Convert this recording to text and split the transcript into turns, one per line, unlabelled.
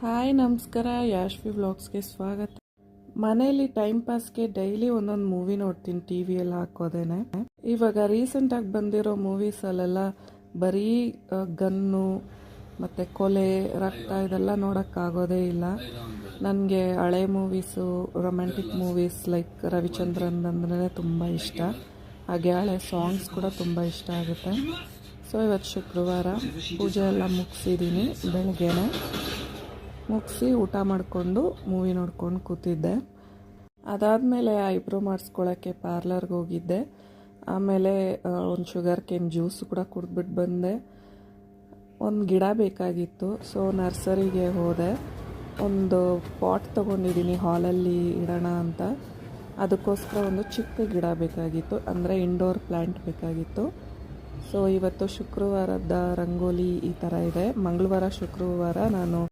Hi ನಮಸ್ಕಾರ, ಯಾಶ್ವಿ ವ್ಲಾಗ್ಸ್ಗೆ ಸ್ವಾಗತ. ಮನೆಯಲ್ಲಿ ಟೈಮ್ ಪಾಸ್ಗೆ ಡೈಲಿ ಒಂದೊಂದು ಮೂವಿ ನೋಡ್ತೀನಿ, ಟಿ ವಿಯಲ್ಲಿ ಹಾಕೋದೇನೆ. ಇವಾಗ ರೀಸೆಂಟಾಗಿ ಬಂದಿರೋ ಮೂವೀಸಲ್ಲೆಲ್ಲ ಬರೀ ಗನ್ನು ಮತ್ತು ಕೊಲೆ, ರಕ್ತ ಇದೆಲ್ಲ ನೋಡೋಕ್ಕಾಗೋದೇ ಇಲ್ಲ. ನನಗೆ ಹಳೆ movies, romantic movies like Ravichandran ಅಂದ್ರೆ ತುಂಬ ಇಷ್ಟ. ಹಾಗೆ ಹಳೆ ಸಾಂಗ್ಸ್ ಕೂಡ ತುಂಬ ಇಷ್ಟ ಆಗುತ್ತೆ. ಸೊ ಇವತ್ತು ಶುಕ್ರವಾರ ಪೂಜೆ ಎಲ್ಲ ಮುಗಿಸಿದ್ದೀನಿ. ಬೆಳಗ್ಗೆನೆ ಮುಗಿಸಿ ಊಟ ಮಾಡಿಕೊಂಡು ಮೂವಿ ನೋಡ್ಕೊಂಡು ಕೂತಿದ್ದೆ. ಅದಾದಮೇಲೆ ಐಬ್ರೋ ಮಾಡಿಸ್ಕೊಳ್ಳೋಕ್ಕೆ ಪಾರ್ಲರ್ಗೆ ಹೋಗಿದ್ದೆ. ಆಮೇಲೆ ಒಂದು ಶುಗರ್ ಕೇನ್ ಜ್ಯೂಸ್ ಕೂಡ ಕುಡಿದ್ಬಿಟ್ಟು ಬಂದೆ. ಒಂದು ಗಿಡ ಬೇಕಾಗಿತ್ತು, ಸೊ ನರ್ಸರಿಗೆ ಹೋದೆ. ಒಂದು ಪಾಟ್ ತೊಗೊಂಡಿದ್ದೀನಿ ಹಾಲಲ್ಲಿ ಇಡೋಣ ಅಂತ. ಅದಕ್ಕೋಸ್ಕರ ಒಂದು ಚಿಕ್ಕ ಗಿಡ ಬೇಕಾಗಿತ್ತು, ಅಂದರೆ ಇಂಡೋರ್ ಪ್ಲ್ಯಾಂಟ್ ಬೇಕಾಗಿತ್ತು. ಸೊ ಇವತ್ತು ಶುಕ್ರವಾರದ ರಂಗೋಲಿ ಈ ಥರ ಇದೆ. ಮಂಗಳವಾರ ಶುಕ್ರವಾರ ನಾನು